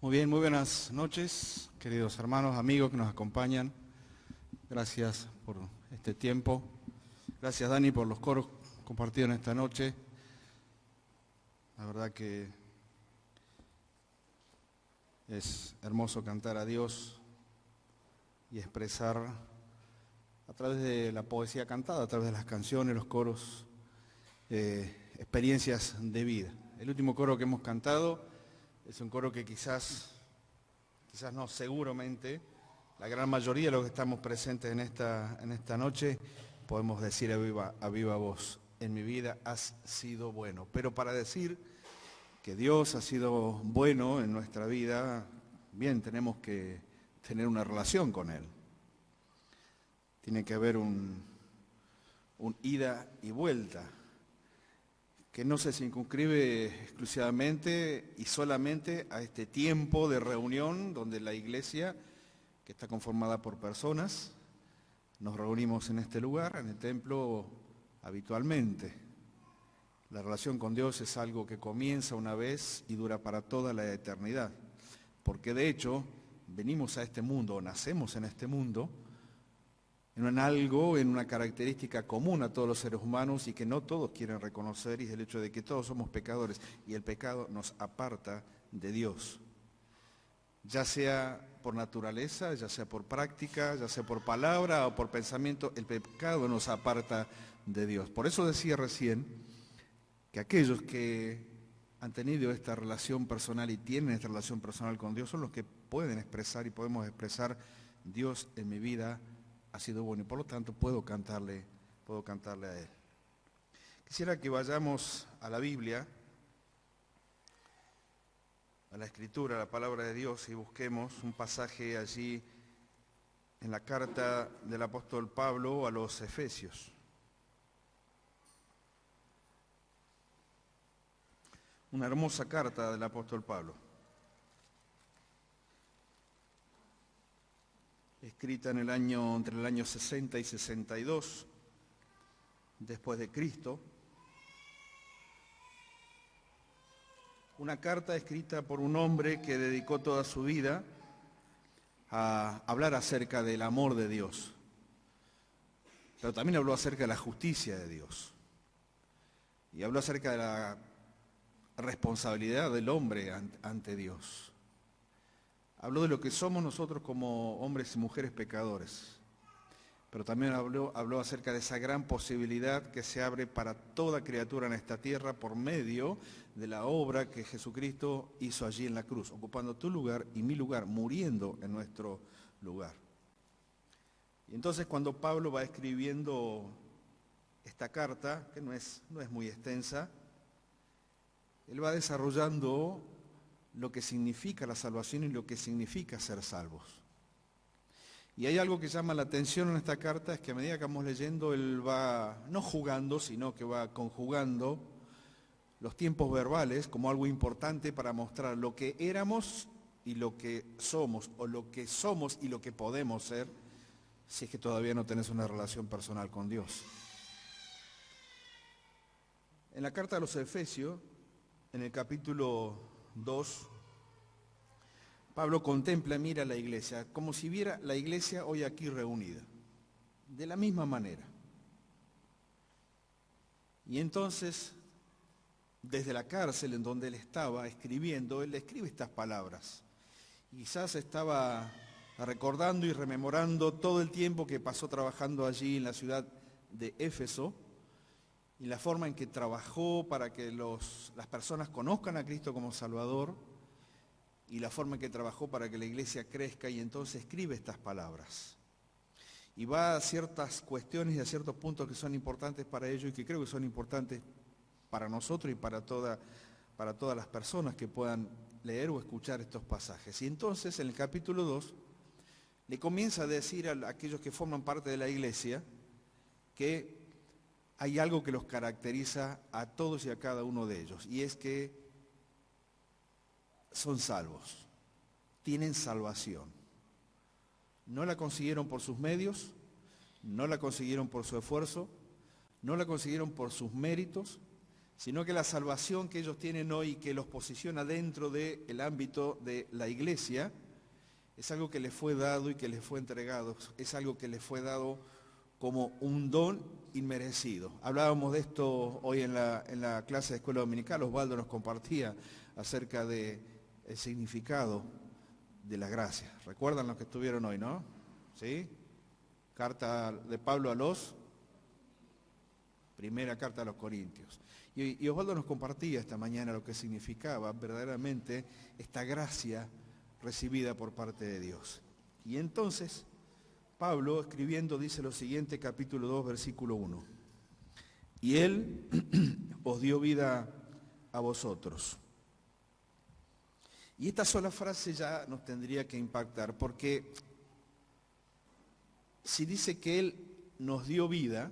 Muy bien, muy buenas noches, queridos hermanos, amigos que nos acompañan. Gracias por este tiempo. Gracias, Dani, por los coros compartidos en esta noche. La verdad que es hermoso cantar a Dios y expresar a través de la poesía cantada, a través de las canciones, los coros, experiencias de vida. El último coro que hemos cantado es un coro que quizás no, seguramente, la gran mayoría de los que estamos presentes en esta noche, podemos decir a viva voz: en mi vida has sido bueno. Pero para decir que Dios ha sido bueno en nuestra vida, bien, tenemos que tener una relación con Él. Tiene que haber un ida y vuelta, que no se circunscribe exclusivamente y solamente a este tiempo de reunión donde la iglesia, que está conformada por personas, nos reunimos en este lugar, en el templo, habitualmente. La relación con Dios es algo que comienza una vez y dura para toda la eternidad, porque de hecho venimos a este mundo, o nacemos en este mundo, en una característica común a todos los seres humanos y que no todos quieren reconocer, y es el hecho de que todos somos pecadores y el pecado nos aparta de Dios. Ya sea por naturaleza, ya sea por práctica, ya sea por palabra o por pensamiento, el pecado nos aparta de Dios. Por eso decía recién que aquellos que han tenido esta relación personal y tienen esta relación personal con Dios son los que pueden expresar y podemos expresar: Dios en mi vida ha sido bueno, y por lo tanto puedo cantarle a Él. Quisiera que vayamos a la Biblia, a la Escritura, a la Palabra de Dios, y busquemos un pasaje allí en la carta del apóstol Pablo a los Efesios. Una hermosa carta del apóstol Pablo, escrita entre el año 60 y 62 después de Cristo. Una carta escrita por un hombre que dedicó toda su vida a hablar acerca del amor de Dios, pero también habló acerca de la justicia de Dios y habló acerca de la responsabilidad del hombre ante Dios. Habló de lo que somos nosotros como hombres y mujeres pecadores, pero también habló acerca de esa gran posibilidad que se abre para toda criatura en esta tierra por medio de la obra que Jesucristo hizo allí en la cruz, ocupando tu lugar y mi lugar, muriendo en nuestro lugar. Y entonces cuando Pablo va escribiendo esta carta, que no es muy extensa, él va desarrollando lo que significa la salvación y lo que significa ser salvos. Y hay algo que llama la atención en esta carta, es que a medida que vamos leyendo, él va no jugando, sino que va conjugando los tiempos verbales como algo importante para mostrar lo que éramos y lo que somos, o lo que somos y lo que podemos ser, si es que todavía no tenés una relación personal con Dios. En la carta a los Efesios, en el capítulo 2, Pablo contempla, mira la iglesia, como si viera la iglesia hoy aquí reunida, de la misma manera. Y entonces, desde la cárcel en donde él estaba escribiendo, él escribe estas palabras. Y quizás estaba recordando y rememorando todo el tiempo que pasó trabajando allí en la ciudad de Éfeso, y la forma en que trabajó para que las personas conozcan a Cristo como Salvador, y la forma en que trabajó para que la iglesia crezca, y entonces escribe estas palabras. Y va a ciertas cuestiones y a ciertos puntos que son importantes para ellos y que creo que son importantes para nosotros y para todas las personas que puedan leer o escuchar estos pasajes. Y entonces en el capítulo 2 le comienza a decir a aquellos que forman parte de la iglesia que hay algo que los caracteriza a todos y a cada uno de ellos, y es que son salvos, tienen salvación. No la consiguieron por sus medios, no la consiguieron por su esfuerzo, no la consiguieron por sus méritos, sino que la salvación que ellos tienen hoy, que los posiciona dentro del ámbito de la iglesia, es algo que les fue dado y que les fue entregado, es algo que les fue dado como un don inmerecido. Hablábamos de esto hoy en la clase de escuela dominical. Osvaldo nos compartía acerca del significado de la gracia. ¿Recuerdan los que estuvieron hoy, no? ¿Sí? Carta de Pablo a los... Primera carta a los Corintios. Y Osvaldo nos compartía esta mañana lo que significaba verdaderamente esta gracia recibida por parte de Dios. Y entonces, Pablo, escribiendo, dice lo siguiente, capítulo 2, versículo 1. Y Él os dio vida a vosotros. Y esta sola frase ya nos tendría que impactar, porque si dice que Él nos dio vida,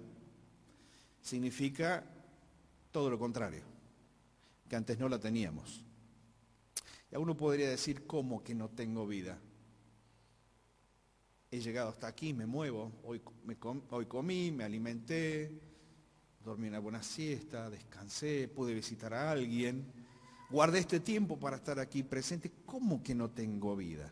significa todo lo contrario, que antes no la teníamos. Y uno podría decir, ¿cómo que no tengo vida? He llegado hasta aquí, me muevo, hoy comí, me alimenté, dormí una buena siesta, descansé, pude visitar a alguien, guardé este tiempo para estar aquí presente. ¿Cómo que no tengo vida?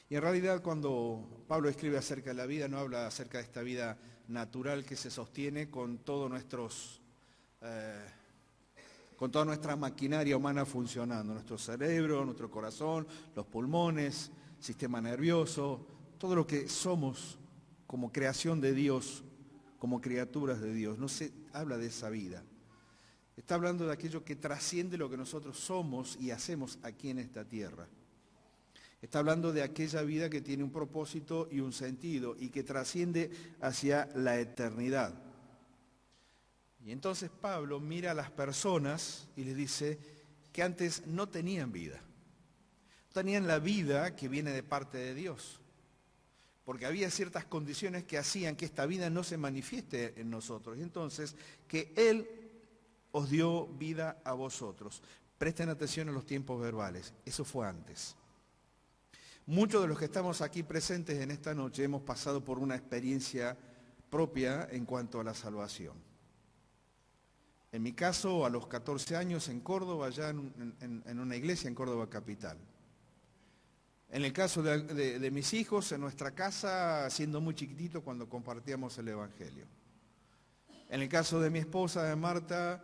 Y en realidad cuando Pablo escribe acerca de la vida, no habla acerca de esta vida natural que se sostiene con toda nuestra maquinaria humana funcionando, nuestro cerebro, nuestro corazón, los pulmones, sistema nervioso, todo lo que somos como creación de Dios, como criaturas de Dios. No se habla de esa vida. Está hablando de aquello que trasciende lo que nosotros somos y hacemos aquí en esta tierra. Está hablando de aquella vida que tiene un propósito y un sentido y que trasciende hacia la eternidad. Y entonces Pablo mira a las personas y les dice que antes no tenían vida. No tenían la vida que viene de parte de Dios. Porque había ciertas condiciones que hacían que esta vida no se manifieste en nosotros. Y entonces, que Él os dio vida a vosotros. Presten atención a los tiempos verbales. Eso fue antes. Muchos de los que estamos aquí presentes en esta noche hemos pasado por una experiencia propia en cuanto a la salvación. En mi caso, a los 14 años en Córdoba, allá en una iglesia en Córdoba capital. En el caso de mis hijos, en nuestra casa, siendo muy chiquitito cuando compartíamos el Evangelio. En el caso de mi esposa, de Marta,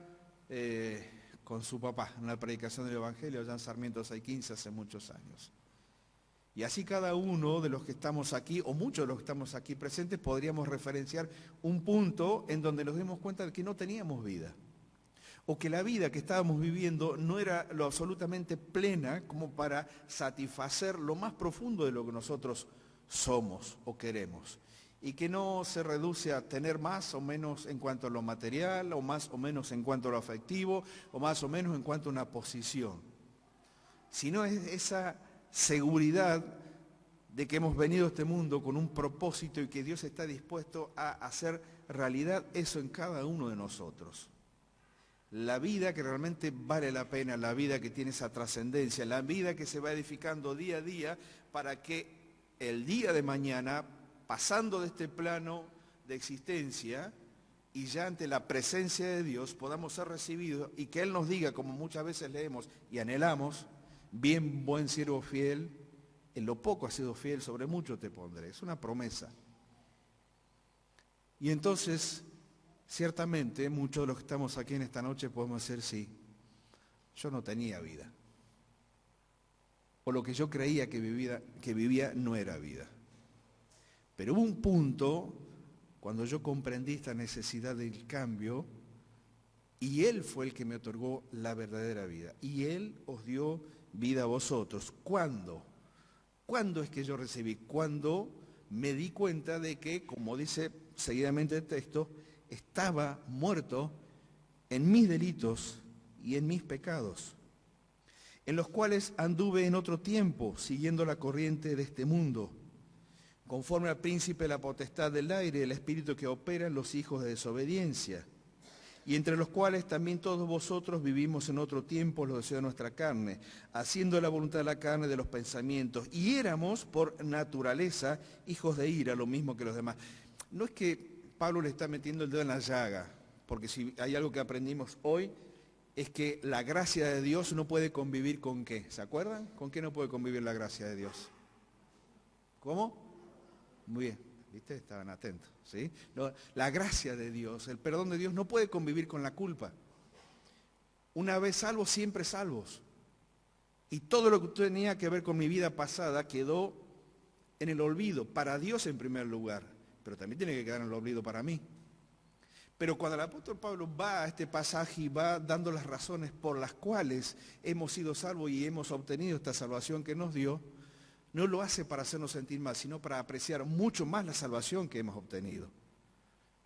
con su papá, en la predicación del Evangelio, allá en Sarmiento 615, hace muchos años. Y así cada uno de los que estamos aquí, o muchos de los que estamos aquí presentes, podríamos referenciar un punto en donde nos dimos cuenta de que no teníamos vida. O que la vida que estábamos viviendo no era lo absolutamente plena como para satisfacer lo más profundo de lo que nosotros somos o queremos. Y que no se reduce a tener más o menos en cuanto a lo material, o más o menos en cuanto a lo afectivo, o más o menos en cuanto a una posición. Sino es esa seguridad de que hemos venido a este mundo con un propósito y que Dios está dispuesto a hacer realidad eso en cada uno de nosotros. La vida que realmente vale la pena, la vida que tiene esa trascendencia, la vida que se va edificando día a día para que el día de mañana, pasando de este plano de existencia y ya ante la presencia de Dios, podamos ser recibidos y que Él nos diga, como muchas veces leemos y anhelamos, bien, buen siervo fiel, en lo poco has sido fiel, sobre mucho te pondré. Es una promesa. Y entonces, ciertamente, muchos de los que estamos aquí en esta noche podemos decir, sí, yo no tenía vida. O lo que yo creía que vivía no era vida. Pero hubo un punto, cuando yo comprendí esta necesidad del cambio, y Él fue el que me otorgó la verdadera vida. Y Él os dio vida a vosotros. ¿Cuándo? ¿Cuándo es que yo recibí? Cuando me di cuenta de que, como dice seguidamente el texto, estaba muerto en mis delitos y en mis pecados, en los cuales anduve en otro tiempo, siguiendo la corriente de este mundo, conforme al príncipe de la potestad del aire, el espíritu que opera en los hijos de desobediencia, y entre los cuales también todos vosotros vivimos en otro tiempo los deseos de nuestra carne, haciendo la voluntad de la carne y de los pensamientos, y éramos por naturaleza hijos de ira, lo mismo que los demás. No es que Pablo le está metiendo el dedo en la llaga, porque si hay algo que aprendimos hoy, es que la gracia de Dios no puede convivir con ¿qué? ¿Se acuerdan? ¿Con qué no puede convivir la gracia de Dios? ¿Cómo? Muy bien, ¿viste? Estaban atentos, ¿sí? No, la gracia de Dios, el perdón de Dios no puede convivir con la culpa. Una vez salvos, siempre salvos. Y todo lo que tenía que ver con mi vida pasada quedó en el olvido, para Dios en primer lugar, pero también tiene que quedar en el olvido para mí. Pero cuando el apóstol Pablo va a este pasaje y va dando las razones por las cuales hemos sido salvos y hemos obtenido esta salvación que nos dio, no lo hace para hacernos sentir mal, sino para apreciar mucho más la salvación que hemos obtenido.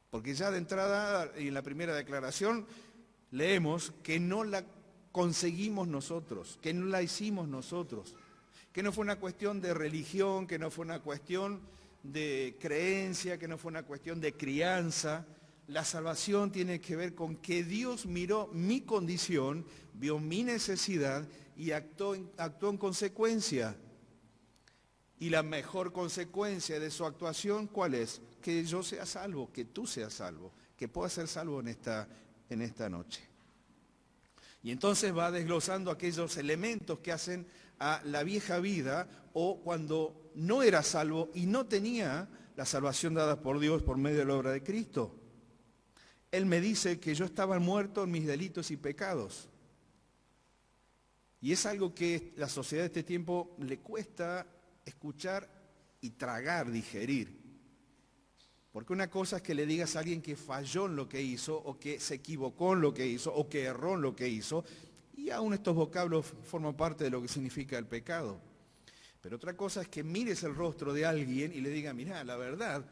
Porque ya de entrada, en la primera declaración, leemos que no la conseguimos nosotros, que no la hicimos nosotros, que no fue una cuestión de religión, que no fue una cuestión de creencia, que no fue una cuestión de crianza. La salvación tiene que ver con que Dios miró mi condición, vio mi necesidad y actuó en consecuencia. Y la mejor consecuencia de su actuación, ¿cuál es? Que yo sea salvo, que tú seas salvo, que puedas ser salvo en esta noche. Y entonces va desglosando aquellos elementos que hacen a la vieja vida o cuando no era salvo y no tenía la salvación dada por Dios por medio de la obra de Cristo. Él me dice que yo estaba muerto en mis delitos y pecados. Y es algo que la sociedad de este tiempo le cuesta escuchar y tragar, digerir. Porque una cosa es que le digas a alguien que falló en lo que hizo, o que se equivocó en lo que hizo, o que erró en lo que hizo, y aún estos vocablos forman parte de lo que significa el pecado. Pero otra cosa es que mires el rostro de alguien y le digas, mirá, la verdad,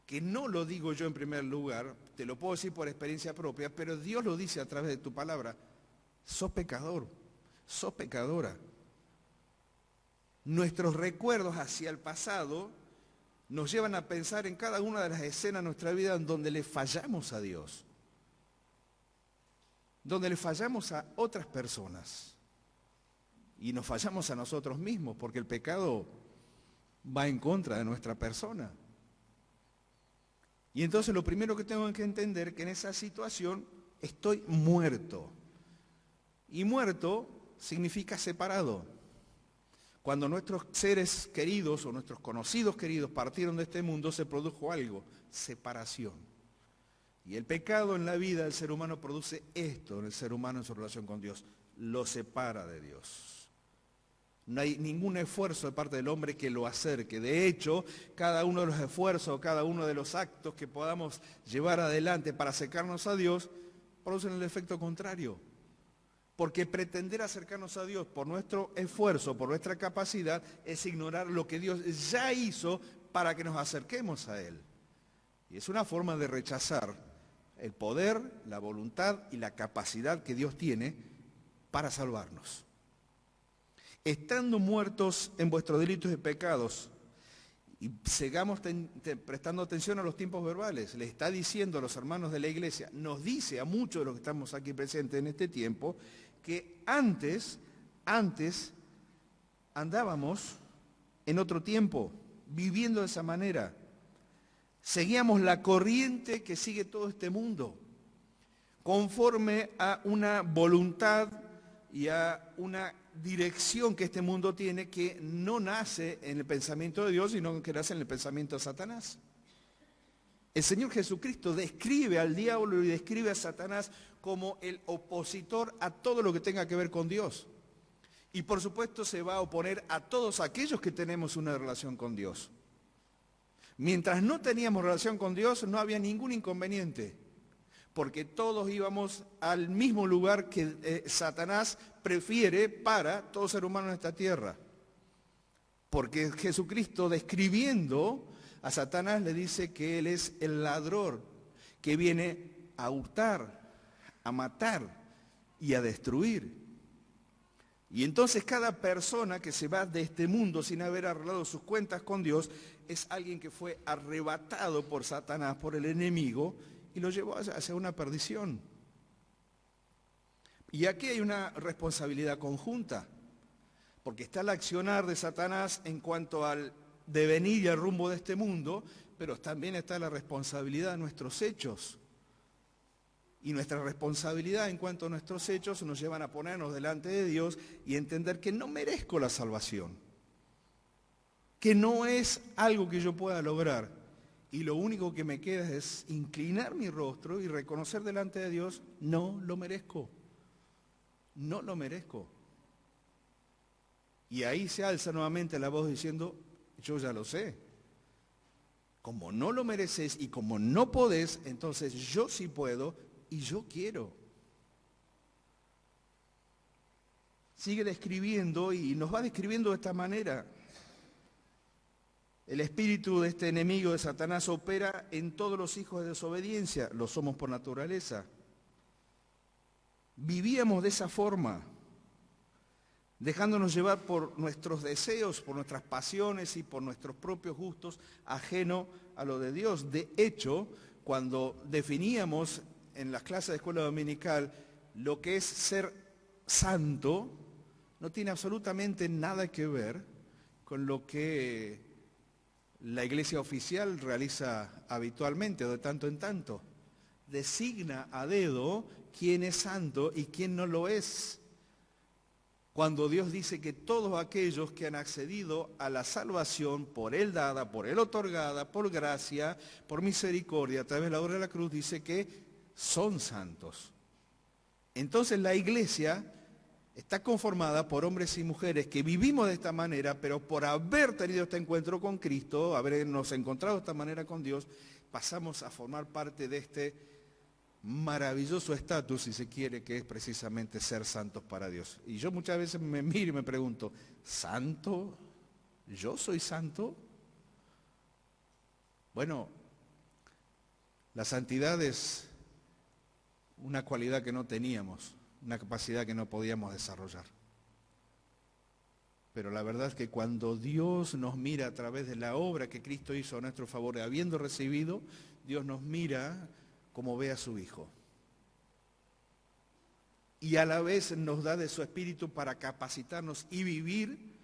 que no lo digo yo en primer lugar, te lo puedo decir por experiencia propia, pero Dios lo dice a través de tu palabra, sos pecador, sos pecadora. Nuestros recuerdos hacia el pasado nos llevan a pensar en cada una de las escenas de nuestra vida en donde le fallamos a Dios, donde le fallamos a otras personas y nos fallamos a nosotros mismos, porque el pecado va en contra de nuestra persona. Y entonces lo primero que tengo que entender es que en esa situación estoy muerto. Y muerto significa separado. Cuando nuestros seres queridos o nuestros conocidos queridos partieron de este mundo, se produjo algo, separación. Y el pecado en la vida del ser humano produce esto en el ser humano en su relación con Dios, lo separa de Dios. No hay ningún esfuerzo de parte del hombre que lo acerque. De hecho, cada uno de los esfuerzos, cada uno de los actos que podamos llevar adelante para acercarnos a Dios, producen el efecto contrario. Porque pretender acercarnos a Dios por nuestro esfuerzo, por nuestra capacidad, es ignorar lo que Dios ya hizo para que nos acerquemos a Él. Y es una forma de rechazar el poder, la voluntad y la capacidad que Dios tiene para salvarnos. Estando muertos en vuestros delitos y pecados, y sigamos prestando atención a los tiempos verbales, le está diciendo a los hermanos de la iglesia, nos dice a muchos de los que estamos aquí presentes en este tiempo, que antes andábamos en otro tiempo, viviendo de esa manera. Seguíamos la corriente que sigue todo este mundo, conforme a una voluntad y a una dirección que este mundo tiene que no nace en el pensamiento de Dios, sino que nace en el pensamiento de Satanás. El Señor Jesucristo describe al diablo y describe a Satanás como el opositor a todo lo que tenga que ver con Dios. Y por supuesto se va a oponer a todos aquellos que tenemos una relación con Dios. Mientras no teníamos relación con Dios, no había ningún inconveniente, porque todos íbamos al mismo lugar que Satanás prefiere para todo ser humano en esta tierra. Porque Jesucristo, describiendo a Satanás, le dice que él es el ladrón que viene a hurtar, a matar y a destruir. Y entonces cada persona que se va de este mundo sin haber arreglado sus cuentas con Dios es alguien que fue arrebatado por Satanás, por el enemigo, y lo llevó hacia una perdición. Y aquí hay una responsabilidad conjunta, porque está el accionar de Satanás en cuanto al devenir y al rumbo de este mundo, pero también está la responsabilidad de nuestros hechos. Y nuestra responsabilidad en cuanto a nuestros hechos nos llevan a ponernos delante de Dios y entender que no merezco la salvación, que no es algo que yo pueda lograr. Y lo único que me queda es inclinar mi rostro y reconocer delante de Dios, no lo merezco, no lo merezco. Y ahí se alza nuevamente la voz diciendo, yo ya lo sé. Como no lo mereces y como no podés, entonces yo sí puedo y yo quiero. Sigue describiendo y nos va describiendo de esta manera. El espíritu de este enemigo de Satanás opera en todos los hijos de desobediencia, lo somos por naturaleza. Vivíamos de esa forma, dejándonos llevar por nuestros deseos, por nuestras pasiones y por nuestros propios gustos, ajeno a lo de Dios. De hecho, cuando definíamos en las clases de escuela dominical lo que es ser santo, no tiene absolutamente nada que ver con lo que la iglesia oficial realiza habitualmente o de tanto en tanto. Designa a dedo quién es santo y quién no lo es. Cuando Dios dice que todos aquellos que han accedido a la salvación por Él dada, por Él otorgada, por gracia, por misericordia, a través de la obra de la cruz, dice que son santos. Entonces la iglesia está conformada por hombres y mujeres que vivimos de esta manera, pero por haber tenido este encuentro con Cristo, habernos encontrado de esta manera con Dios, pasamos a formar parte de este maravilloso estatus, si se quiere, que es precisamente ser santos para Dios. Y yo muchas veces me miro y me pregunto, ¿santo? ¿Yo soy santo? Bueno, la santidad es una cualidad que no teníamos, una capacidad que no podíamos desarrollar. Pero la verdad es que cuando Dios nos mira a través de la obra que Cristo hizo a nuestro favor, habiendo recibido, Dios nos mira como ve a su Hijo. Y a la vez nos da de su Espíritu para capacitarnos y vivir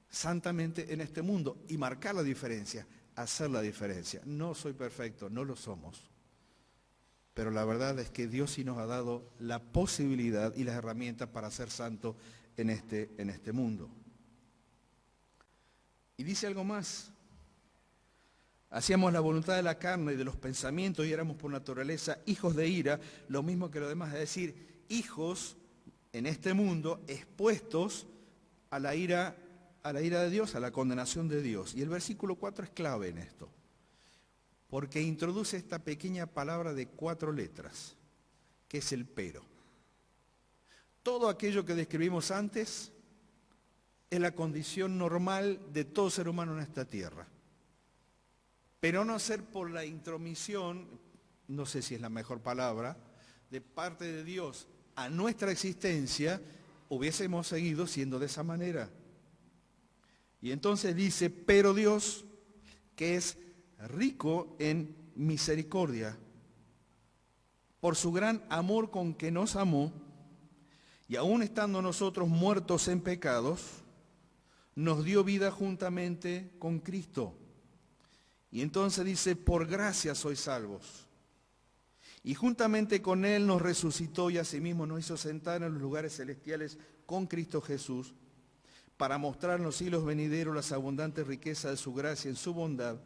santamente en este mundo y marcar la diferencia, hacer la diferencia. No soy perfecto, no lo somos. Pero la verdad es que Dios sí nos ha dado la posibilidad y las herramientas para ser santos en este mundo. Y dice algo más. Hacíamos la voluntad de la carne y de los pensamientos y éramos por naturaleza hijos de ira, lo mismo que lo demás, es decir, hijos en este mundo expuestos a la ira de Dios, a la condenación de Dios. Y el versículo 4 es clave en esto, porque introduce esta pequeña palabra de 4 letras, que es el pero. Todo aquello que describimos antes es la condición normal de todo ser humano en esta tierra. Pero no ser por la intromisión, no sé si es la mejor palabra, de parte de Dios a nuestra existencia, hubiésemos seguido siendo de esa manera. Y entonces dice, pero Dios, que es rico en misericordia, por su gran amor con que nos amó, y aún estando nosotros muertos en pecados, nos dio vida juntamente con Cristo. Y entonces dice, por gracia sois salvos. Y juntamente con Él nos resucitó y asimismo nos hizo sentar en los lugares celestiales con Cristo Jesús, para mostrar en los siglos venideros las abundantes riquezas de su gracia en su bondad,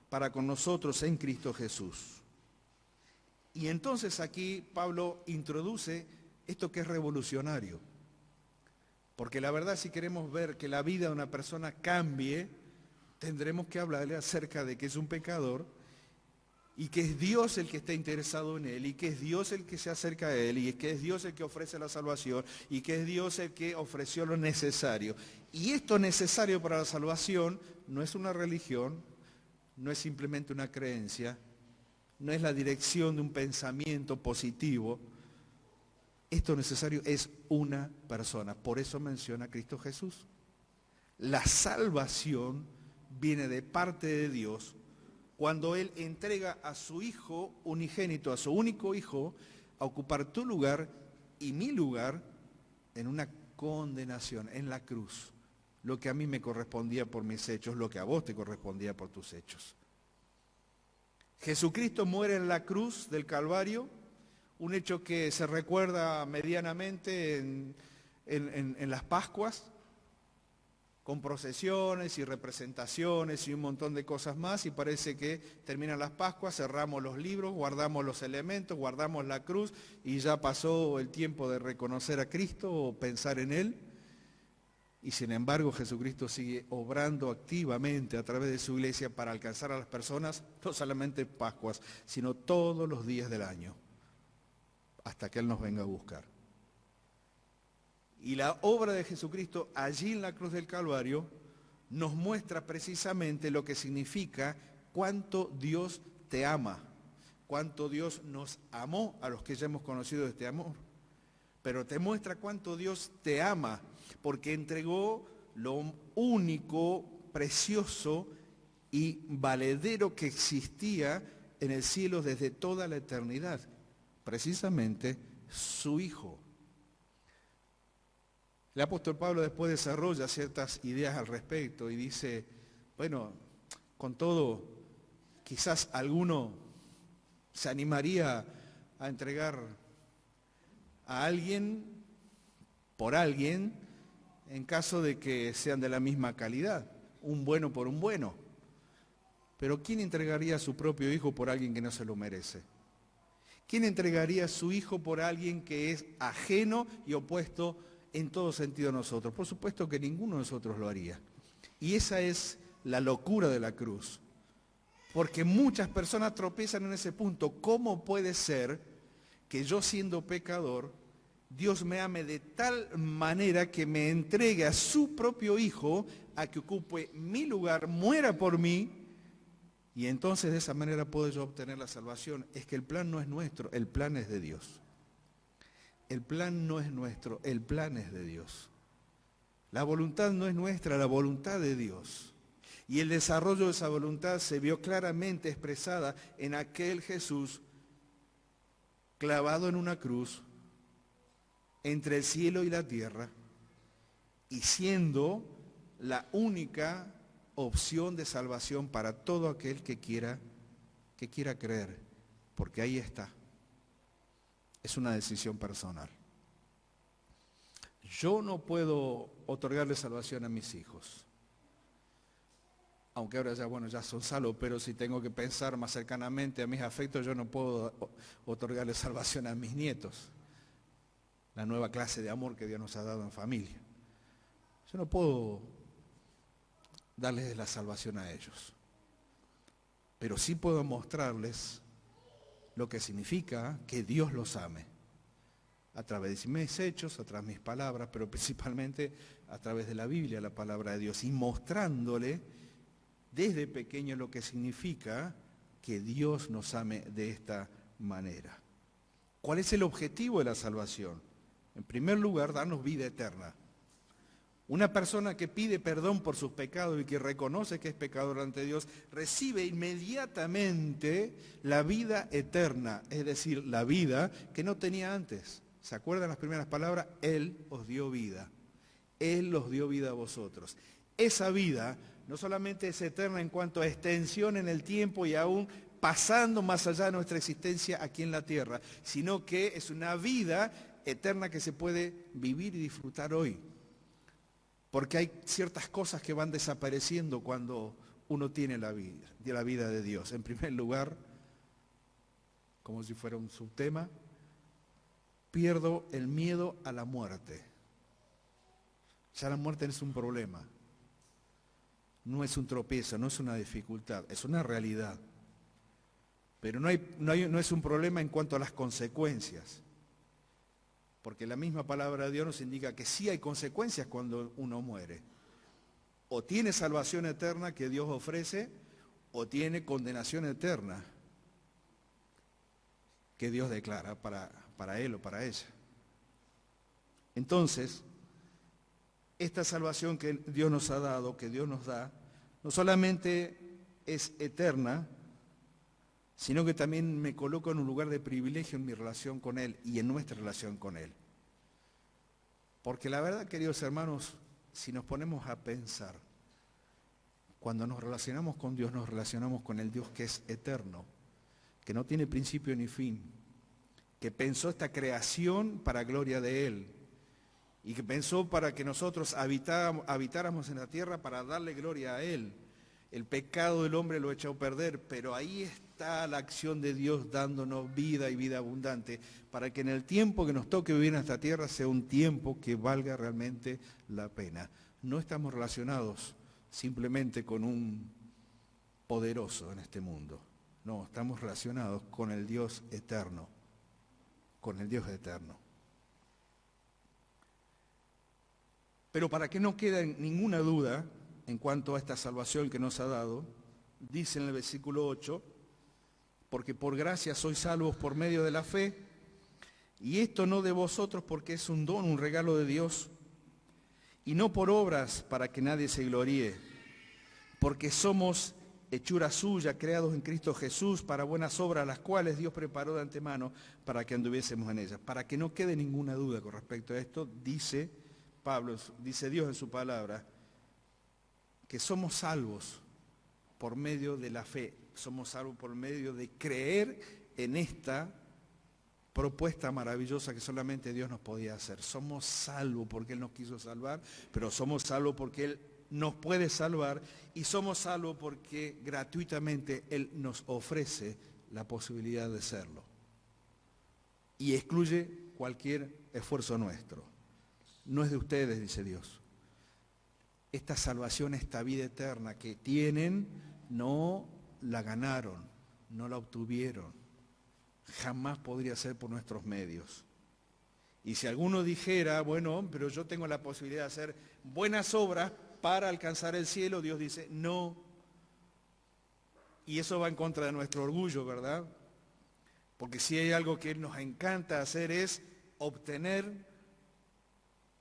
para con nosotros en Cristo Jesús. Y entonces aquí Pablo introduce esto que es revolucionario. Porque la verdad, si queremos ver que la vida de una persona cambie, tendremos que hablarle acerca de que es un pecador y que es Dios el que está interesado en él y que es Dios el que se acerca a él y que es Dios el que ofrece la salvación y que es Dios el que ofreció lo necesario. Y esto necesario para la salvación no es una religión, no es simplemente una creencia, no es la dirección de un pensamiento positivo. Esto necesario es una persona. Por eso menciona a Cristo Jesús. La salvación viene de parte de Dios cuando Él entrega a su Hijo unigénito, a su único Hijo, a ocupar tu lugar y mi lugar en una condenación, en la cruz. Lo que a mí me correspondía por mis hechos, lo que a vos te correspondía por tus hechos. Jesucristo muere en la cruz del Calvario, un hecho que se recuerda medianamente en las Pascuas, con procesiones y representaciones y un montón de cosas más, y parece que terminan las Pascuas, cerramos los libros, guardamos los elementos, guardamos la cruz, y ya pasó el tiempo de reconocer a Cristo o pensar en Él, y sin embargo Jesucristo sigue obrando activamente a través de su iglesia para alcanzar a las personas, no solamente en Pascuas, sino todos los días del año, hasta que Él nos venga a buscar. Y la obra de Jesucristo allí en la cruz del Calvario nos muestra precisamente lo que significa cuánto Dios te ama, cuánto Dios nos amó a los que ya hemos conocido este amor. Pero te muestra cuánto Dios te ama, porque entregó lo único, precioso y valedero que existía en el cielo desde toda la eternidad, precisamente su Hijo. El apóstol Pablo después desarrolla ciertas ideas al respecto y dice, bueno, con todo, quizás alguno se animaría a entregar a alguien por alguien en caso de que sean de la misma calidad, un bueno por un bueno. Pero ¿quién entregaría a su propio hijo por alguien que no se lo merece? ¿Quién entregaría a su hijo por alguien que es ajeno y opuesto en todo sentido a nosotros? Por supuesto que ninguno de nosotros lo haría. Y esa es la locura de la cruz. Porque muchas personas tropiezan en ese punto. ¿Cómo puede ser que yo siendo pecador, Dios me ame de tal manera que me entregue a su propio Hijo a que ocupe mi lugar, muera por mí, y entonces de esa manera puedo yo obtener la salvación? Es que el plan no es nuestro, el plan es de Dios. El plan no es nuestro, el plan es de Dios. La voluntad no es nuestra, la voluntad de Dios. Y el desarrollo de esa voluntad se vio claramente expresada en aquel Jesús clavado en una cruz entre el cielo y la tierra, y siendo la única opción de salvación para todo aquel que quiera creer, porque ahí está. Es una decisión personal. Yo no puedo otorgarle salvación a mis hijos, aunque ahora ya son salvos, pero si tengo que pensar más cercanamente a mis afectos, yo no puedo otorgarle salvación a mis nietos, la nueva clase de amor que Dios nos ha dado en familia. Yo no puedo darles la salvación a ellos, pero sí puedo mostrarles lo que significa que Dios los ame, a través de mis hechos, a través de mis palabras, pero principalmente a través de la Biblia, la palabra de Dios, y mostrándole desde pequeño lo que significa que Dios nos ame de esta manera. ¿Cuál es el objetivo de la salvación? En primer lugar, darnos vida eterna. Una persona que pide perdón por sus pecados y que reconoce que es pecador ante Dios, recibe inmediatamente la vida eterna, es decir, la vida que no tenía antes. ¿Se acuerdan las primeras palabras? Él os dio vida. Él os dio vida a vosotros. Esa vida no solamente es eterna en cuanto a extensión en el tiempo y aún pasando más allá de nuestra existencia aquí en la tierra, sino que es una vida eterna que se puede vivir y disfrutar hoy. Porque hay ciertas cosas que van desapareciendo cuando uno tiene la vida de Dios. En primer lugar, como si fuera un subtema, pierdo el miedo a la muerte. Ya la muerte no es un problema, no es un tropiezo, no es una dificultad, es una realidad. Pero no es un problema en cuanto a las consecuencias. Porque la misma palabra de Dios nos indica que sí hay consecuencias cuando uno muere. O tiene salvación eterna que Dios ofrece, o tiene condenación eterna que Dios declara para él o para ella. Entonces, esta salvación que Dios nos ha dado, que Dios nos da, no solamente es eterna, sino que también me coloco en un lugar de privilegio en mi relación con Él y en nuestra relación con Él. Porque la verdad, queridos hermanos, si nos ponemos a pensar, cuando nos relacionamos con Dios, nos relacionamos con el Dios que es eterno, que no tiene principio ni fin, que pensó esta creación para gloria de Él, y que pensó para que nosotros habitáramos en la tierra para darle gloria a Él. El pecado del hombre lo echó a perder, pero ahí está la acción de Dios dándonos vida y vida abundante, para que en el tiempo que nos toque vivir en esta tierra sea un tiempo que valga realmente la pena. No estamos relacionados simplemente con un poderoso en este mundo. No, estamos relacionados con el Dios eterno, con el Dios eterno. Pero para que no quede ninguna duda en cuanto a esta salvación que nos ha dado, dice en el versículo 8, porque por gracia sois salvos por medio de la fe, y esto no de vosotros porque es un don, un regalo de Dios, y no por obras para que nadie se gloríe, porque somos hechura suya, creados en Cristo Jesús para buenas obras, las cuales Dios preparó de antemano para que anduviésemos en ellas. Para que no quede ninguna duda con respecto a esto, dice Pablo, dice Dios en su palabra, que somos salvos por medio de la fe, somos salvos por medio de creer en esta propuesta maravillosa que solamente Dios nos podía hacer. Somos salvos porque Él nos quiso salvar, pero somos salvos porque Él nos puede salvar, y somos salvos porque gratuitamente Él nos ofrece la posibilidad de serlo. Y excluye cualquier esfuerzo nuestro. No es de ustedes, dice Dios. Esta salvación, esta vida eterna que tienen, no la ganaron, no la obtuvieron. Jamás podría ser por nuestros medios. Y si alguno dijera, bueno, pero yo tengo la posibilidad de hacer buenas obras para alcanzar el cielo, Dios dice, no. Y eso va en contra de nuestro orgullo, ¿verdad? Porque si hay algo que nos encanta hacer es obtener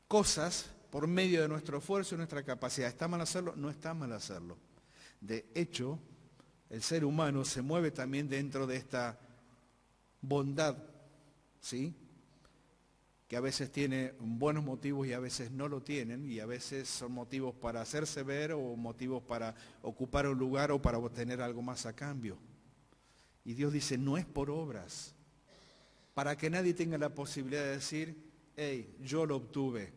cosas por medio de nuestro esfuerzo y nuestra capacidad. ¿Está mal hacerlo? No está mal hacerlo. De hecho, el ser humano se mueve también dentro de esta bondad, ¿sí? Que a veces tiene buenos motivos y a veces no lo tienen, y a veces son motivos para hacerse ver o motivos para ocupar un lugar o para obtener algo más a cambio. Y Dios dice, no es por obras, para que nadie tenga la posibilidad de decir, hey, yo lo obtuve,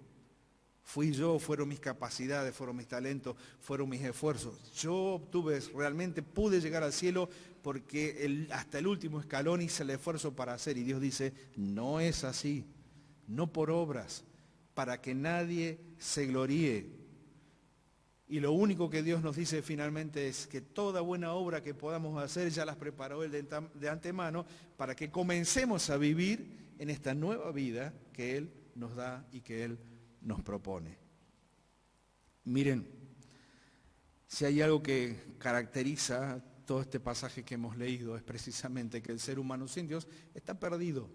fui yo, fueron mis capacidades, fueron mis talentos, fueron mis esfuerzos. Yo obtuve, realmente pude llegar al cielo porque hasta el último escalón hice el esfuerzo para hacer. Y Dios dice, no es así. No por obras, para que nadie se gloríe. Y lo único que Dios nos dice finalmente es que toda buena obra que podamos hacer ya las preparó Él de antemano para que comencemos a vivir en esta nueva vida que Él nos da y que Él nos propone. Miren, si hay algo que caracteriza todo este pasaje que hemos leído es precisamente que el ser humano sin Dios está perdido.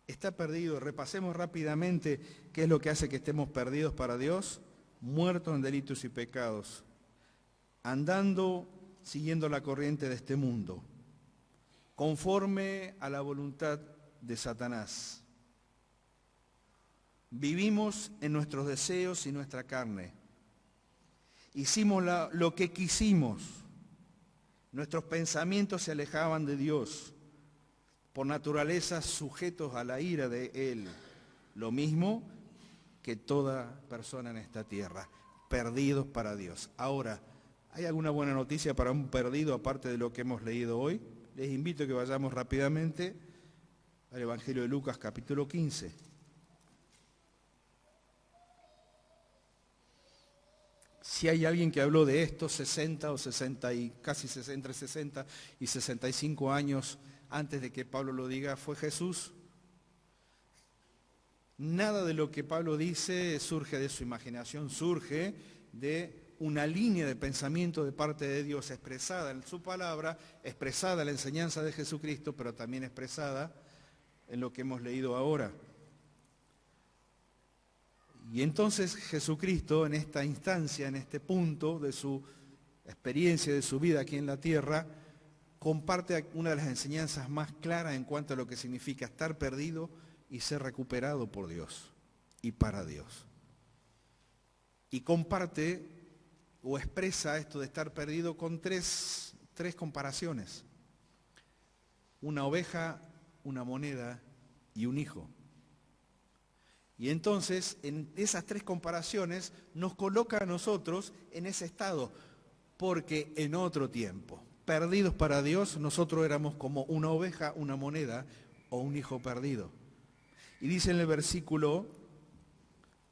Está perdido. Repasemos rápidamente qué es lo que hace que estemos perdidos para Dios, muertos en delitos y pecados, andando, siguiendo la corriente de este mundo, conforme a la voluntad de Satanás. Vivimos en nuestros deseos y nuestra carne. Hicimos lo que quisimos. Nuestros pensamientos se alejaban de Dios. Por naturaleza sujetos a la ira de Él, lo mismo que toda persona en esta tierra, perdidos para Dios. Ahora, ¿hay alguna buena noticia para un perdido aparte de lo que hemos leído hoy? Les invito a que vayamos rápidamente al Evangelio de Lucas, capítulo 15. Si hay alguien que habló de esto 60 o 60 y casi entre 60 y 65 años antes de que Pablo lo diga, fue Jesús. Nada de lo que Pablo dice surge de su imaginación, surge de una línea de pensamiento de parte de Dios expresada en su palabra, expresada en la enseñanza de Jesucristo, pero también expresada en lo que hemos leído ahora. Y entonces Jesucristo en esta instancia, en este punto de su experiencia, de su vida aquí en la tierra, comparte una de las enseñanzas más claras en cuanto a lo que significa estar perdido y ser recuperado por Dios y para Dios. Y comparte o expresa esto de estar perdido con tres comparaciones. Una oveja, una moneda y un hijo. Y entonces, en esas tres comparaciones, nos coloca a nosotros en ese estado, porque en otro tiempo, perdidos para Dios, nosotros éramos como una oveja, una moneda o un hijo perdido. Y dice en el versículo,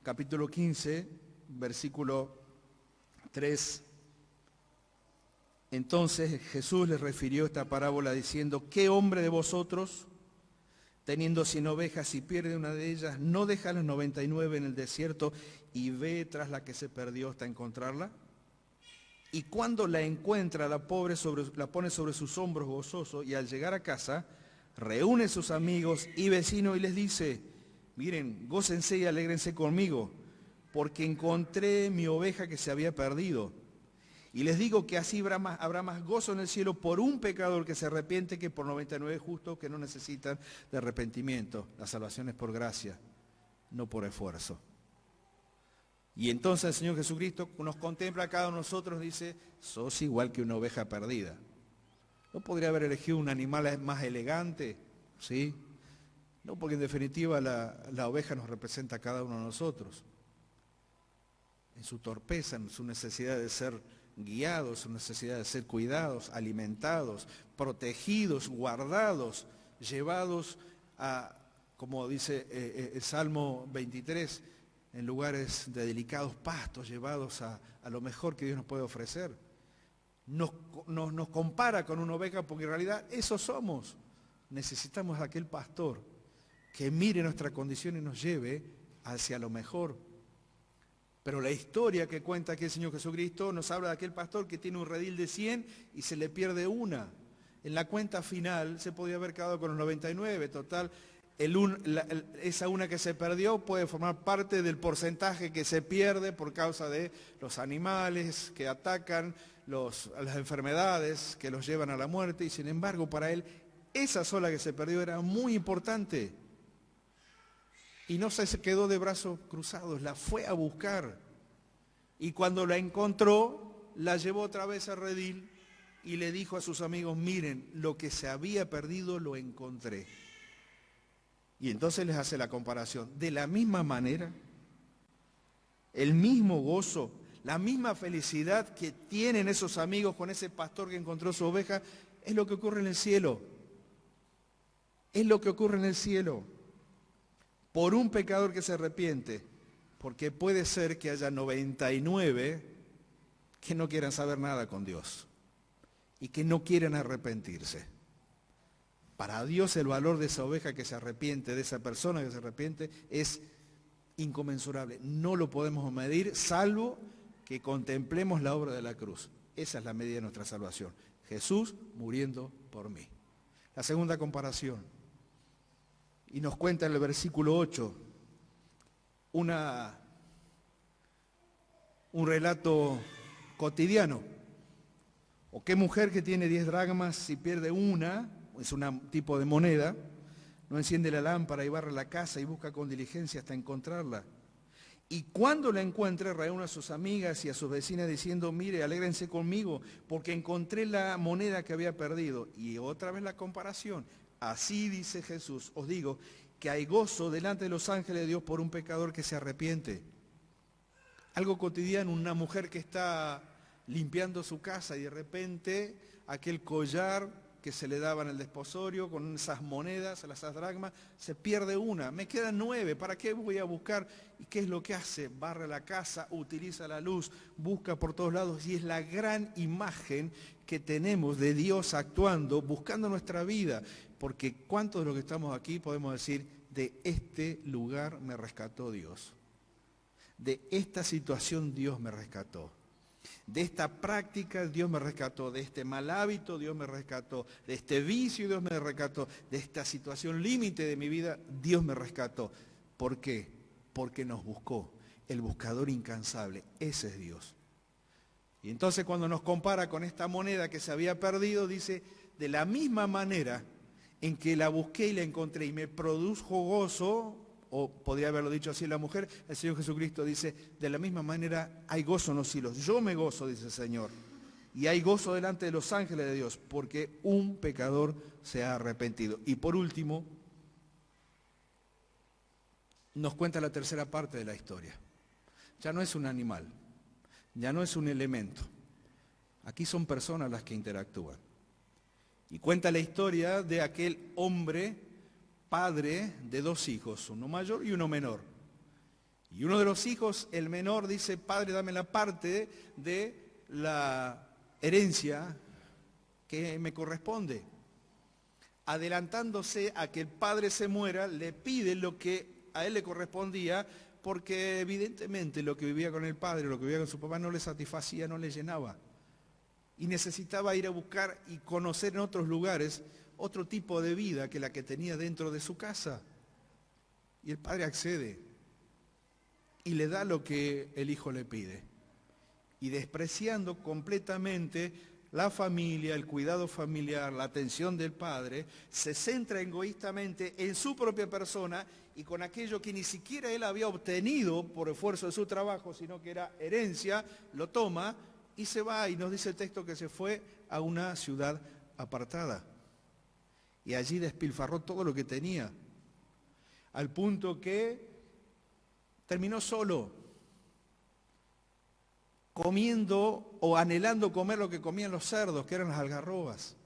capítulo 15, versículo 3, entonces Jesús les refirió esta parábola diciendo, ¿qué hombre de vosotros, teniendo 100 ovejas y pierde una de ellas, no deja las 99 en el desierto y ve tras la que se perdió hasta encontrarla? Y cuando la encuentra, la pone sobre sus hombros gozoso, y al llegar a casa, reúne a sus amigos y vecinos y les dice, miren, gócense y alégrense conmigo, porque encontré mi oveja que se había perdido. Y les digo que así habrá más gozo en el cielo por un pecador que se arrepiente que por 99 justos que no necesitan de arrepentimiento. La salvación es por gracia, no por esfuerzo. Y entonces el Señor Jesucristo nos contempla a cada uno de nosotros y dice, sos igual que una oveja perdida. ¿No podría haber elegido un animal más elegante? ¿Sí? No, porque en definitiva la oveja nos representa a cada uno de nosotros. En su torpeza, en su necesidad de ser guiados, su necesidad de ser cuidados, alimentados, protegidos, guardados, llevados a, como dice el Salmo 23, en lugares de delicados pastos, llevados a lo mejor que Dios nos puede ofrecer. Nos compara con una oveja porque en realidad eso somos. Necesitamos a aquel pastor que mire nuestra condición y nos lleve hacia lo mejor. Pero la historia que cuenta aquí el Señor Jesucristo nos habla de aquel pastor que tiene un redil de 100 y se le pierde una. En la cuenta final se podía haber quedado con los 99, total. Esa una que se perdió puede formar parte del porcentaje que se pierde por causa de los animales que atacan, las enfermedades que los llevan a la muerte, y sin embargo para él esa sola que se perdió era muy importante. Y no se quedó de brazos cruzados, la fue a buscar. Y cuando la encontró, la llevó otra vez a redil y le dijo a sus amigos, miren, lo que se había perdido lo encontré. Y entonces les hace la comparación. De la misma manera, el mismo gozo, la misma felicidad que tienen esos amigos con ese pastor que encontró su oveja, es lo que ocurre en el cielo. Es lo que ocurre en el cielo. Por un pecador que se arrepiente, porque puede ser que haya 99 que no quieran saber nada con Dios y que no quieren arrepentirse. Para Dios el valor de esa oveja que se arrepiente, de esa persona que se arrepiente, es inconmensurable. No lo podemos medir, salvo que contemplemos la obra de la cruz. Esa es la medida de nuestra salvación. Jesús muriendo por mí. La segunda comparación. Y nos cuenta en el versículo 8 un relato cotidiano. O qué mujer que tiene 10 dracmas y pierde una, es un tipo de moneda, no enciende la lámpara y barre la casa y busca con diligencia hasta encontrarla. Y cuando la encuentre, reúne a sus amigas y a sus vecinas diciendo, mire, alégrense conmigo, porque encontré la moneda que había perdido. Y otra vez la comparación. Así dice Jesús, os digo que hay gozo delante de los ángeles de Dios por un pecador que se arrepiente. Algo cotidiano, una mujer que está limpiando su casa y de repente aquel collar que se le daba en el desposorio con esas monedas, esas dracmas, se pierde una, me quedan 9, ¿para qué voy a buscar? ¿Y qué es lo que hace? Barre la casa, utiliza la luz, busca por todos lados y es la gran imagen que tenemos de Dios actuando, buscando nuestra vida, porque ¿cuántos de los que estamos aquí podemos decir, de este lugar me rescató Dios? De esta situación Dios me rescató. De esta práctica Dios me rescató, de este mal hábito Dios me rescató, de este vicio Dios me rescató, de esta situación límite de mi vida Dios me rescató. ¿Por qué? Porque nos buscó, el buscador incansable, ese es Dios. Y entonces cuando nos compara con esta moneda que se había perdido, dice, de la misma manera en que la busqué y la encontré y me produjo gozo, o podría haberlo dicho así la mujer, el Señor Jesucristo dice, de la misma manera hay gozo en los cielos. Yo me gozo, dice el Señor, y hay gozo delante de los ángeles de Dios, porque un pecador se ha arrepentido. Y por último, nos cuenta la tercera parte de la historia. Ya no es un animal, ya no es un elemento. Aquí son personas las que interactúan. Y cuenta la historia de aquel hombre, padre de 2 hijos, uno mayor y uno menor. Y uno de los hijos, el menor, dice: padre, dame la parte de la herencia que me corresponde. Adelantándose a que el padre se muera, le pide lo que a él le correspondía, porque evidentemente lo que vivía con el padre, lo que vivía con su papá, no le satisfacía, no le llenaba. Y necesitaba ir a buscar y conocer en otros lugares otro tipo de vida que la que tenía dentro de su casa. Y el padre accede y le da lo que el hijo le pide. Y despreciando completamente la familia, el cuidado familiar, la atención del padre, se centra egoístamente en su propia persona y con aquello que ni siquiera él había obtenido por esfuerzo de su trabajo, sino que era herencia, lo toma y se va. Y nos dice el texto que se fue a una ciudad apartada. Y allí despilfarró todo lo que tenía, al punto que terminó solo, comiendo o anhelando comer lo que comían los cerdos, que eran las algarrobas.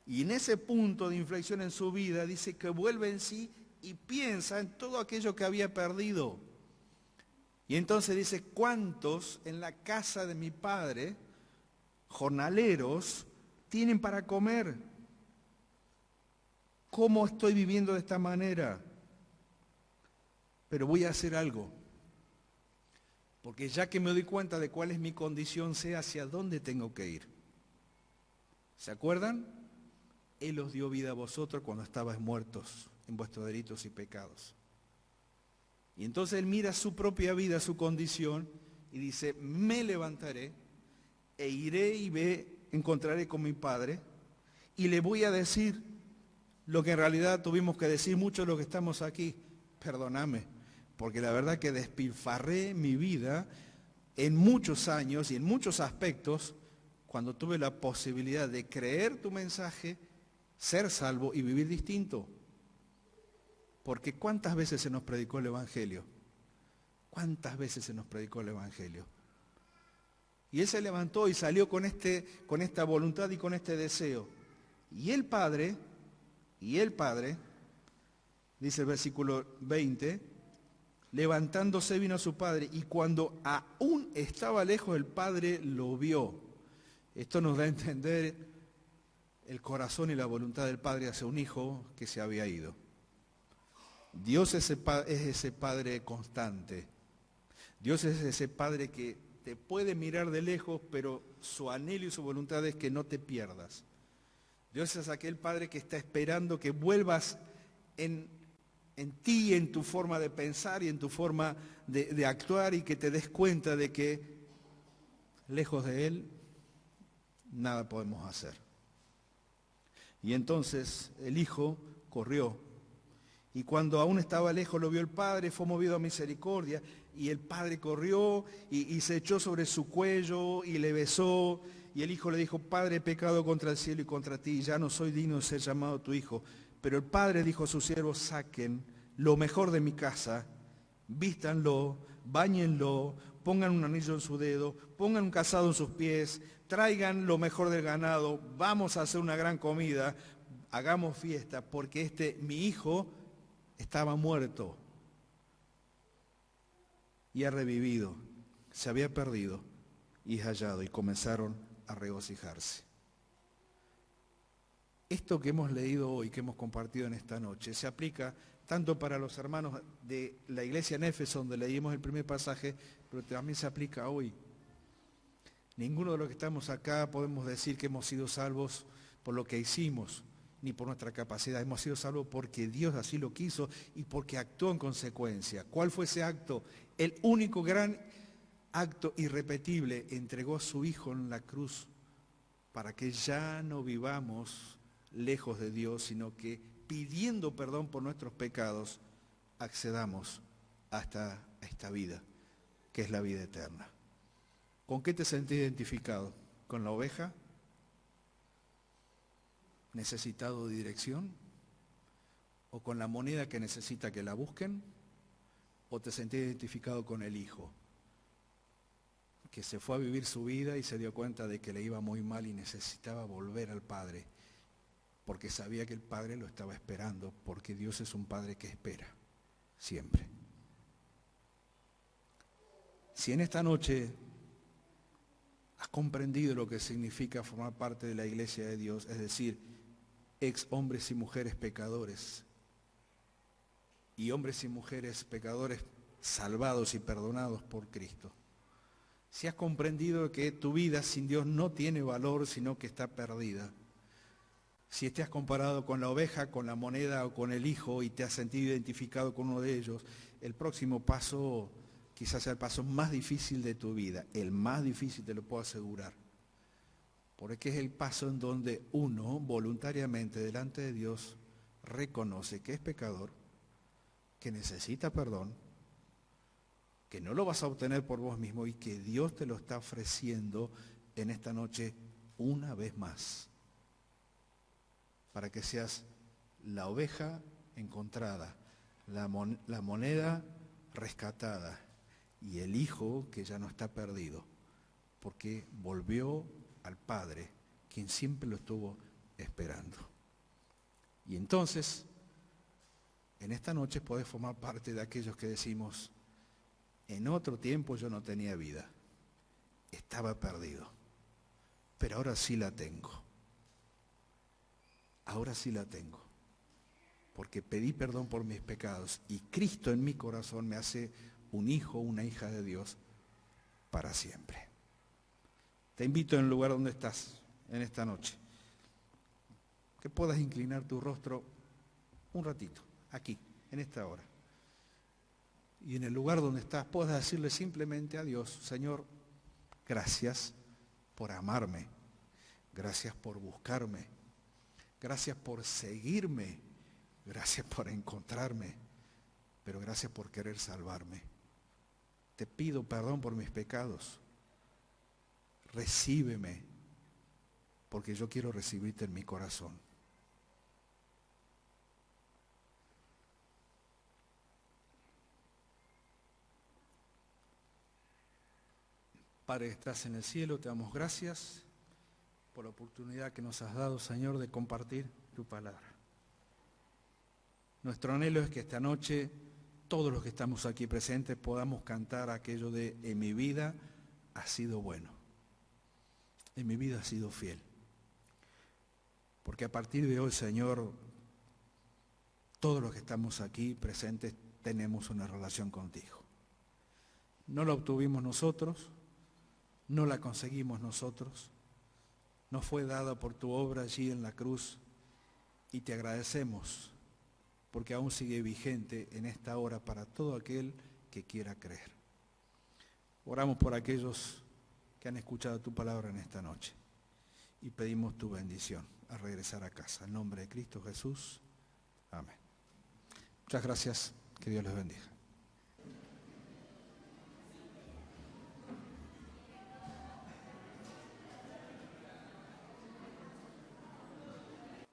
Y en ese punto de inflexión en su vida dice que vuelve en sí y piensa en todo aquello que había perdido. Y entonces dice: ¿cuántos en la casa de mi padre, jornaleros, tienen para comer? ¿Cómo estoy viviendo de esta manera? Pero voy a hacer algo. Porque ya que me doy cuenta de cuál es mi condición, sé hacia dónde tengo que ir. ¿Se acuerdan? Él os dio vida a vosotros cuando estabais muertos en vuestros delitos y pecados. Y entonces él mira su propia vida, su condición, y dice: me levantaré e iré y encontraré con mi padre y le voy a decir lo que en realidad tuvimos que decir muchos de los que estamos aquí: perdóname, porque la verdad que despilfarré mi vida en muchos años y en muchos aspectos cuando tuve la posibilidad de creer tu mensaje, ser salvo y vivir distinto. Porque ¿cuántas veces se nos predicó el Evangelio? ¿Cuántas veces se nos predicó el Evangelio? Y él se levantó y salió con esta voluntad y con este deseo. Y el Padre, dice el versículo 20, levantándose vino a su padre, y cuando aún estaba lejos, el padre lo vio. Esto nos da a entender el corazón y la voluntad del padre hacia un hijo que se había ido. Dios es ese padre constante. Dios es ese padre que te puede mirar de lejos, pero su anhelo y su voluntad es que no te pierdas. Dios es aquel padre que está esperando que vuelvas en ti, en tu forma de pensar y en tu forma de actuar, y que te des cuenta de que lejos de Él nada podemos hacer. Y entonces el hijo corrió, y cuando aún estaba lejos lo vio el padre, fue movido a misericordia, y el padre corrió y se echó sobre su cuello y le besó. Y el hijo le dijo: Padre, he pecado contra el cielo y contra ti, ya no soy digno de ser llamado tu hijo. Pero el padre dijo a sus siervos: saquen lo mejor de mi casa, vístanlo, báñenlo, pongan un anillo en su dedo, pongan un calzado en sus pies, traigan lo mejor del ganado, vamos a hacer una gran comida, hagamos fiesta, porque mi hijo estaba muerto y ha revivido, se había perdido y es hallado. Y comenzaron a regocijarse. Esto que hemos leído hoy, que hemos compartido en esta noche, se aplica tanto para los hermanos de la iglesia en Éfeso, donde leímos el primer pasaje, pero también se aplica hoy. Ninguno de los que estamos acá podemos decir que hemos sido salvos por lo que hicimos, ni por nuestra capacidad. Hemos sido salvos porque Dios así lo quiso y porque actuó en consecuencia. ¿Cuál fue ese acto? El único gran acto irrepetible: entregó a su Hijo en la cruz para que ya no vivamos lejos de Dios, sino que pidiendo perdón por nuestros pecados, accedamos hasta esta vida, que es la vida eterna. ¿Con qué te sentís identificado? con la oveja, necesitado de dirección, o con la moneda que necesita que la busquen, o te sentís identificado con el hijo, que se fue a vivir su vida y se dio cuenta de que le iba muy mal y necesitaba volver al Padre, porque sabía que el Padre lo estaba esperando, porque Dios es un Padre que espera, siempre. Si en esta noche has comprendido lo que significa formar parte de la iglesia de Dios, es decir, ex hombres y mujeres pecadores, y hombres y mujeres pecadores salvados y perdonados por Cristo, si has comprendido que tu vida sin Dios no tiene valor, sino que está perdida, si te has comparado con la oveja, con la moneda o con el hijo y te has sentido identificado con uno de ellos, el próximo paso quizás sea el paso más difícil de tu vida, el más difícil, te lo puedo asegurar, porque es el paso en donde uno voluntariamente delante de Dios reconoce que es pecador, que necesita perdón, que no lo vas a obtener por vos mismo y que Dios te lo está ofreciendo en esta noche una vez más, para que seas la oveja encontrada, la moneda rescatada y el hijo que ya no está perdido, porque volvió al Padre, quien siempre lo estuvo esperando. Y entonces, en esta noche podés formar parte de aquellos que decimos, en otro tiempo yo no tenía vida, estaba perdido, pero ahora sí la tengo. Ahora sí la tengo, porque pedí perdón por mis pecados y Cristo en mi corazón me hace un hijo, una hija de Dios para siempre. Te invito en el lugar donde estás en esta noche, que puedas inclinar tu rostro un ratito, aquí, en esta hora. Y en el lugar donde estás puedas decirle simplemente a Dios, Señor, gracias por amarme, gracias por buscarme, gracias por seguirme, gracias por encontrarme, pero gracias por querer salvarme. Te pido perdón por mis pecados, recíbeme, porque yo quiero recibirte en mi corazón. Padre que estás en el cielo, te damos gracias por la oportunidad que nos has dado, Señor, de compartir tu palabra. Nuestro anhelo es que esta noche todos los que estamos aquí presentes podamos cantar aquello de en mi vida ha sido bueno, en mi vida ha sido fiel. Porque a partir de hoy, Señor, todos los que estamos aquí presentes tenemos una relación contigo. No la obtuvimos nosotros, no la conseguimos nosotros, nos fue dada por tu obra allí en la cruz y te agradecemos porque aún sigue vigente en esta hora para todo aquel que quiera creer. Oramos por aquellos que han escuchado tu palabra en esta noche y pedimos tu bendición al regresar a casa. En nombre de Cristo Jesús, amén. Muchas gracias, que Dios les bendiga.